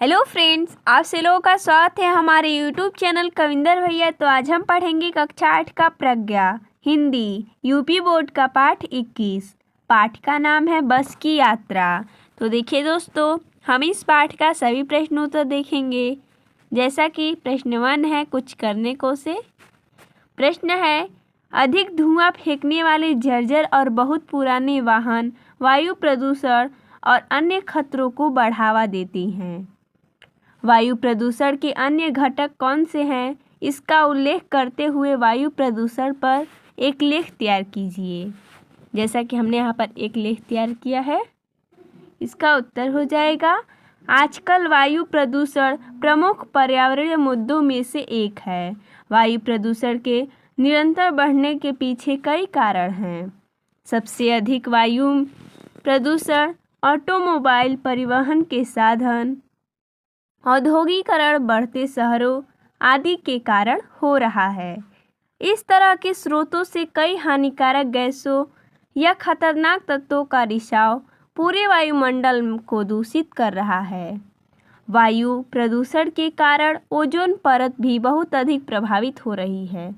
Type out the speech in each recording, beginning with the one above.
Hello friends, आप से लोगों का स्वागत है हमारे यूट्यूब चैनल कविंदर भैया। तो आज हम पढ़ेंगे कक्षा 8 का प्रज्ञा हिंदी यूपी बोर्ड का पाठ 21। पाठ का नाम है बस की यात्रा। तो देखिए दोस्तों, हम इस पाठ का सभी प्रश्नोत्तर देखेंगे। जैसा कि प्रश्न 1 है कुछ करने को से। प्रश्न है, अधिक धुआं फेंकने वाले जर्जर और बहुत पुराने वाहन वायु प्रदूषण और अन्य खतरों को बढ़ावा देती हैं। वायु प्रदूषण के अन्य घटक कौन से हैं? इसका उल्लेख करते हुए वायु प्रदूषण पर एक लेख तैयार कीजिए। जैसा कि हमने यहाँ पर एक लेख तैयार किया है, इसका उत्तर हो जाएगा आजकल वायु प्रदूषण प्रमुख पर्यावरणीय मुद्दों में से एक है। वायु प्रदूषण के निरंतर बढ़ने के पीछे कई कारण हैं। सबसे अधिक वायु प्रदूषण ऑटोमोबाइल, परिवहन के साधन, औद्योगिकरण, बढ़ते शहरों आदि के कारण हो रहा है। इस तरह के स्रोतों से कई हानिकारक गैसों या खतरनाक तत्वों का रिसाव पूरे वायुमंडल को दूषित कर रहा है। वायु प्रदूषण के कारण ओजोन परत भी बहुत अधिक प्रभावित हो रही है।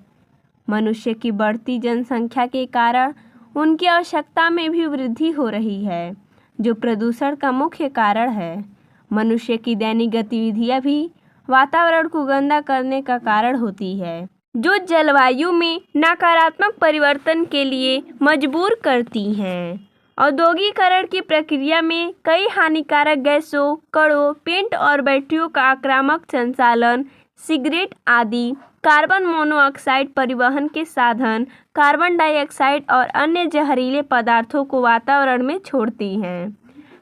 मनुष्य की बढ़ती जनसंख्या के कारण उनकी आवश्यकता में भी वृद्धि हो रही है, जो प्रदूषण का मुख्य कारण है। मनुष्य की दैनिक गतिविधियां भी वातावरण को गंदा करने का कारण होती है, जो जलवायु में नकारात्मक परिवर्तन के लिए मजबूर करती हैं। औद्योगिकरण की प्रक्रिया में कई हानिकारक गैसों, कणों, पेंट और बैटरियों का आक्रामक संचालन, सिगरेट आदि, कार्बन मोनोऑक्साइड, परिवहन के साधन, कार्बन डाइऑक्साइड और अन्य जहरीले पदार्थों को वातावरण में छोड़ती हैं।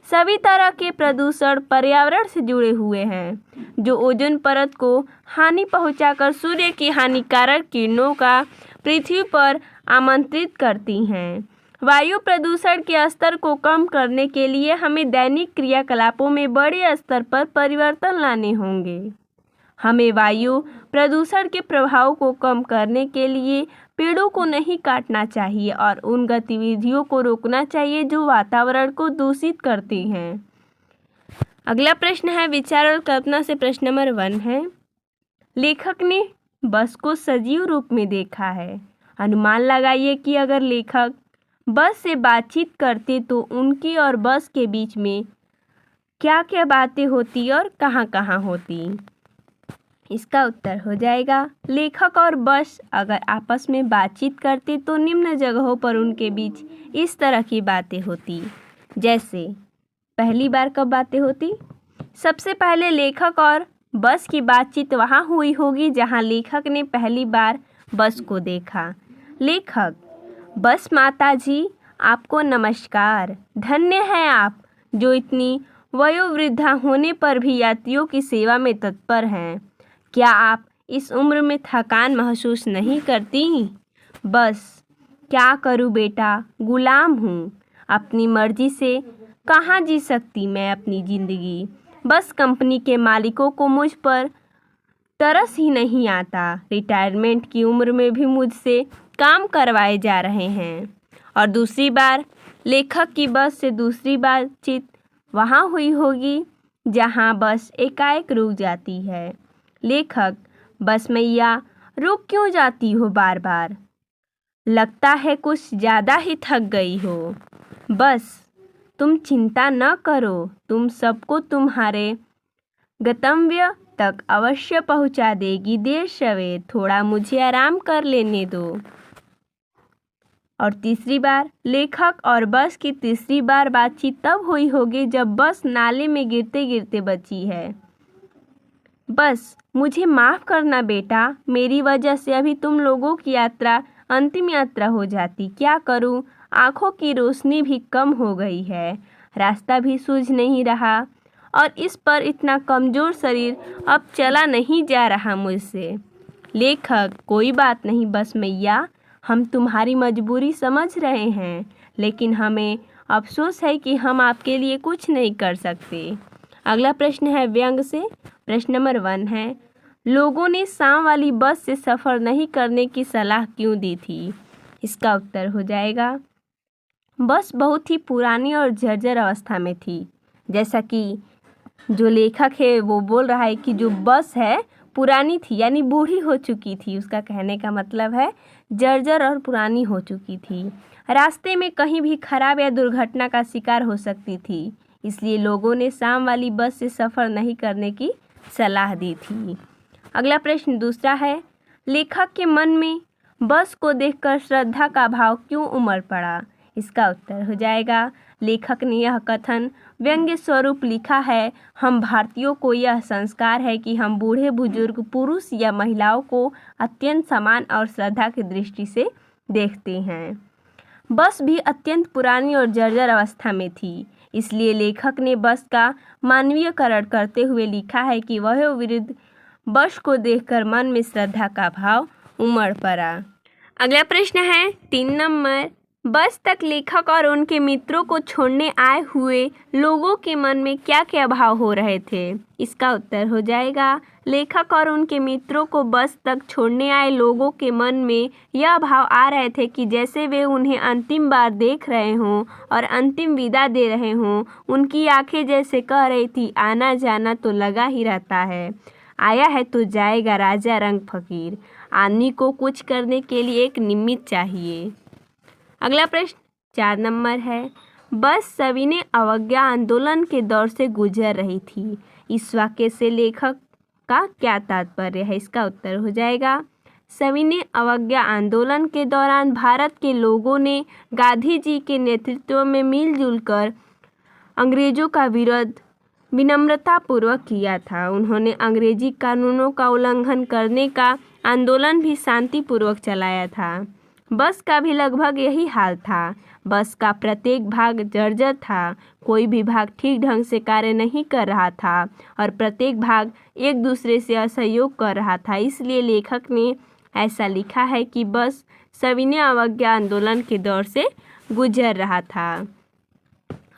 सभी तरह के प्रदूषण पर्यावरण से जुड़े हुए हैं, जो ओजोन परत को हानि पहुंचाकर सूर्य की हानिकारक किरणों का पृथ्वी पर आमंत्रित करती हैं। वायु प्रदूषण के स्तर को कम करने के लिए हमें दैनिक क्रियाकलापों में बड़े स्तर पर परिवर्तन लाने होंगे। हमें वायु प्रदूषण के प्रभाव को कम करने के लिए पेड़ों को नहीं काटना चाहिए और उन गतिविधियों को रोकना चाहिए जो वातावरण को दूषित करती हैं। अगला प्रश्न है विचार और कल्पना से। प्रश्न नंबर 1 है, लेखक ने बस को सजीव रूप में देखा है। अनुमान लगाइए कि अगर लेखक बस से बातचीत करते तो उनकी और बस के बीच में क्या क्या बातें होती और कहाँ कहाँ होती। इसका उत्तर हो जाएगा, लेखक और बस अगर आपस में बातचीत करते तो निम्न जगहों पर उनके बीच इस तरह की बातें होती। जैसे पहली बार कब बातें होती? सबसे पहले लेखक और बस की बातचीत वहाँ हुई होगी जहाँ लेखक ने पहली बार बस को देखा। लेखक, बस माता जी, आपको नमस्कार। धन्य हैं आप जो इतनी वयोवृद्धा होने पर भी यात्रियों की सेवा में तत्पर हैं। क्या आप इस उम्र में थकान महसूस नहीं करती? बस, क्या करूं बेटा, गुलाम हूँ। अपनी मर्जी से कहाँ जी सकती मैं अपनी ज़िंदगी। बस कंपनी के मालिकों को मुझ पर तरस ही नहीं आता। रिटायरमेंट की उम्र में भी मुझसे काम करवाए जा रहे हैं। और दूसरी बार लेखक की बस से दूसरी बातचीत वहाँ हुई होगी जहाँ बस एकाएक रुक जाती है। लेखक, बस मैया रुक क्यों जाती हो बार बार? लगता है कुछ ज़्यादा ही थक गई हो। बस, तुम चिंता न करो, तुम सबको तुम्हारे गंतव्य तक अवश्य पहुंचा देगी देर सवेर। थोड़ा मुझे आराम कर लेने दो। और तीसरी बार लेखक और बस की तीसरी बार बातचीत तब हुई होगी जब बस नाले में गिरते गिरते बची है। बस, मुझे माफ़ करना बेटा, मेरी वजह से अभी तुम लोगों की यात्रा अंतिम यात्रा हो जाती। क्या करूं, आँखों की रोशनी भी कम हो गई है, रास्ता भी सूझ नहीं रहा और इस पर इतना कमज़ोर शरीर अब चला नहीं जा रहा मुझसे। लेखक, कोई बात नहीं बस मैया, हम तुम्हारी मजबूरी समझ रहे हैं, लेकिन हमें अफसोस है कि हम आपके लिए कुछ नहीं कर सकते। अगला प्रश्न है व्यंग से। प्रश्न नंबर 1 है, लोगों ने शाम वाली बस से सफ़र नहीं करने की सलाह क्यों दी थी? इसका उत्तर हो जाएगा, बस बहुत ही पुरानी और जर्जर अवस्था में थी। जैसा कि जो लेखक है वो बोल रहा है कि जो बस है पुरानी थी, यानी बूढ़ी हो चुकी थी। उसका कहने का मतलब है जर्जर और पुरानी हो चुकी थी। रास्ते में कहीं भी खराब या दुर्घटना का शिकार हो सकती थी, इसलिए लोगों ने शाम वाली बस से सफ़र नहीं करने की सलाह दी थी। अगला प्रश्न दूसरा है, लेखक के मन में बस को देखकर श्रद्धा का भाव क्यों उमड़ पड़ा? इसका उत्तर हो जाएगा, लेखक ने यह कथन व्यंग्य स्वरूप लिखा है। हम भारतीयों को यह संस्कार है कि हम बूढ़े बुजुर्ग, पुरुष या महिलाओं को अत्यंत सम्मान और श्रद्धा की दृष्टि से देखते हैं। बस भी अत्यंत पुरानी और जर्जर अवस्था में थी, इसलिए लेखक ने बस का मानवीयकरण करते हुए लिखा है कि वह विरुद्ध बस को देखकर मन में श्रद्धा का भाव उमड़ पड़ा। अगला प्रश्न है 3 नंबर, बस तक लेखक और उनके मित्रों को छोड़ने आए हुए लोगों के मन में क्या क्या भाव हो रहे थे? इसका उत्तर हो जाएगा, लेखक और उनके मित्रों को बस तक छोड़ने आए लोगों के मन में यह भाव आ रहे थे कि जैसे वे उन्हें अंतिम बार देख रहे हों और अंतिम विदा दे रहे हों। उनकी आंखें जैसे कह रही थी, आना जाना तो लगा ही रहता है, आया है तो जाएगा राजा रंग फकीर। आदमी को कुछ करने के लिए एक निमित्त चाहिए। अगला प्रश्न 4 नंबर है, बस सविनय अवज्ञा आंदोलन के दौर से गुजर रही थी। इस वाक्य से लेखक का क्या तात्पर्य है? इसका उत्तर हो जाएगा, सविनय अवज्ञा आंदोलन के दौरान भारत के लोगों ने गांधी जी के नेतृत्व में मिलजुल कर अंग्रेजों का विरोध विनम्रतापूर्वक किया था। उन्होंने अंग्रेजी कानूनों का उल्लंघन करने का आंदोलन भी शांतिपूर्वक चलाया था। बस का भी लगभग यही हाल था। बस का प्रत्येक भाग जर्जर था, कोई भी भाग ठीक ढंग से कार्य नहीं कर रहा था और प्रत्येक भाग एक दूसरे से असहयोग कर रहा था। इसलिए लेखक ने ऐसा लिखा है कि बस सविनय अवज्ञा आंदोलन के दौर से गुजर रहा था।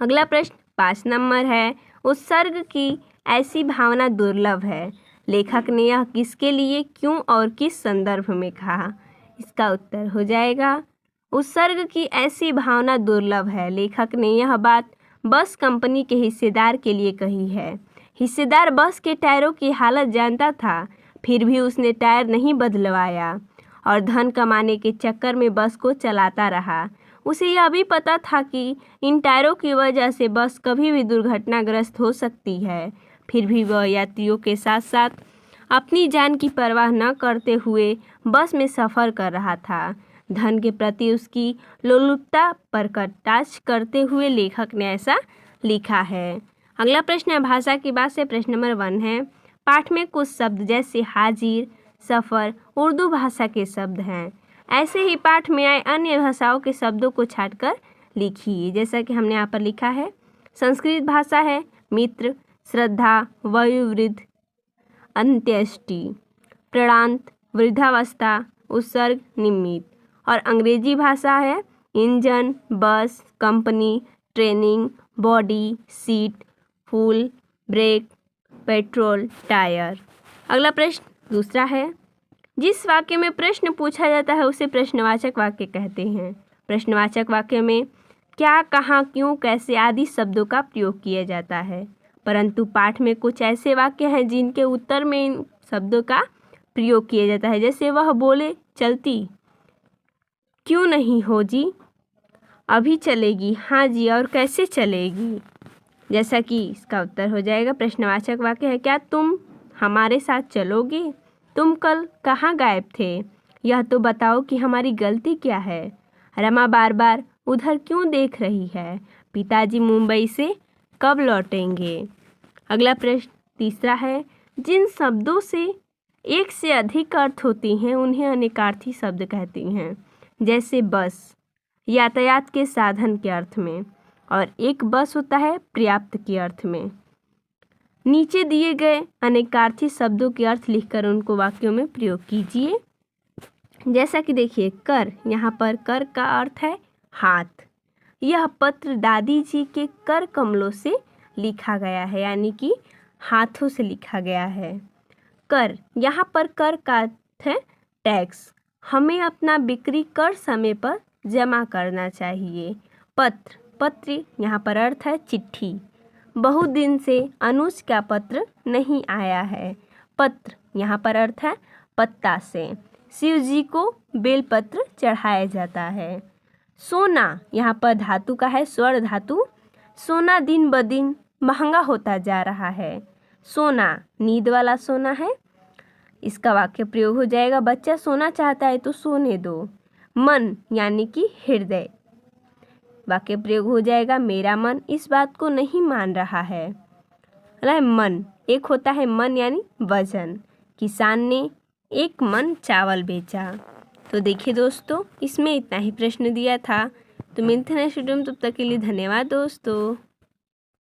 अगला प्रश्न 5 नंबर है, उत्सर्ग की ऐसी भावना दुर्लभ है। लेखक ने यह किसके लिए, क्यों और किस संदर्भ में कहा? इसका उत्तर हो जाएगा, उत्सर्ग की ऐसी भावना दुर्लभ है। लेखक ने यह बात बस कंपनी के हिस्सेदार के लिए कही है। हिस्सेदार बस के टायरों की हालत जानता था, फिर भी उसने टायर नहीं बदलवाया और धन कमाने के चक्कर में बस को चलाता रहा। उसे यह भी पता था कि इन टायरों की वजह से बस कभी भी दुर्घटनाग्रस्त हो सकती है, फिर भी वह यात्रियों के साथ साथ अपनी जान की परवाह न करते हुए बस में सफ़र कर रहा था। धन के प्रति उसकी लोलुपता पर कटाक्ष करते हुए लेखक ने ऐसा लिखा है। अगला प्रश्न है भाषा की बात से, प्रश्न नंबर 1 है, पाठ में कुछ शब्द जैसे हाजिर, सफ़र उर्दू भाषा के शब्द हैं। ऐसे ही पाठ में आए अन्य भाषाओं के शब्दों को छांटकर लिखिए। जैसा कि हमने यहाँ पर लिखा है, संस्कृत भाषा है मित्र, श्रद्धा, वयोवृद्ध, अंत्येष्टि, प्रणांत, वृद्धावस्था, उत्सर्ग, निमित्त। और अंग्रेजी भाषा है इंजन, बस, कंपनी, ट्रेनिंग, बॉडी, सीट, फूल, ब्रेक, पेट्रोल, टायर। अगला प्रश्न दूसरा है, जिस वाक्य में प्रश्न पूछा जाता है उसे प्रश्नवाचक वाक्य कहते हैं। प्रश्नवाचक वाक्य में क्या, कहाँ, क्यों, कैसे आदि शब्दों का प्रयोग किया जाता है, परंतु पाठ में कुछ ऐसे वाक्य हैं जिनके उत्तर में इन शब्दों का प्रयोग किया जाता है। जैसे वह बोले चलती, क्यों नहीं हो जी, अभी चलेगी, हाँ जी, और कैसे चलेगी। जैसा कि इसका उत्तर हो जाएगा, प्रश्नवाचक वाक्य है, क्या तुम हमारे साथ चलोगे, तुम कल कहाँ गायब थे, यह तो बताओ कि हमारी गलती क्या है, रमा बार बार उधर क्यों देख रही है, पिताजी मुंबई से कब लौटेंगे। अगला प्रश्न तीसरा है, जिन शब्दों से एक से अधिक अर्थ होती हैं उन्हें अनेकार्थी शब्द कहती हैं। जैसे बस यातायात के साधन के अर्थ में, और एक बस होता है पर्याप्त के अर्थ में। नीचे दिए गए अनेकार्थी शब्दों के अर्थ लिखकर उनको वाक्यों में प्रयोग कीजिए। जैसा कि देखिए, कर, यहाँ पर कर का अर्थ है हाथ। यह पत्र दादी जी के कर कमलों से लिखा गया है, यानी कि हाथों से लिखा गया है। कर, यहाँ पर कर का अर्थ है टैक्स। हमें अपना बिक्री कर समय पर जमा करना चाहिए। पत्र, पत्र यहाँ पर अर्थ है चिट्ठी। बहुत दिन से अनुज का पत्र नहीं आया है। पत्र यहाँ पर अर्थ है पत्ता से। शिव जी को बेलपत्र चढ़ाया जाता है। सोना यहाँ पर धातु का है, स्वर धातु। सोना दिन ब दिन महंगा होता जा रहा है। सोना नींद वाला सोना है। इसका वाक्य प्रयोग हो जाएगा, बच्चा सोना चाहता है तो सोने दो। मन यानी कि हृदय, वाक्य प्रयोग हो जाएगा, मेरा मन इस बात को नहीं मान रहा है। मन एक होता है मन यानी वजन। किसान ने 1 मन चावल बेचा। तो देखिए दोस्तों, इसमें इतना ही प्रश्न दिया था। तो मिलते हैं नेक्स्ट वीडियो में, तब तक के लिए धन्यवाद दोस्तों।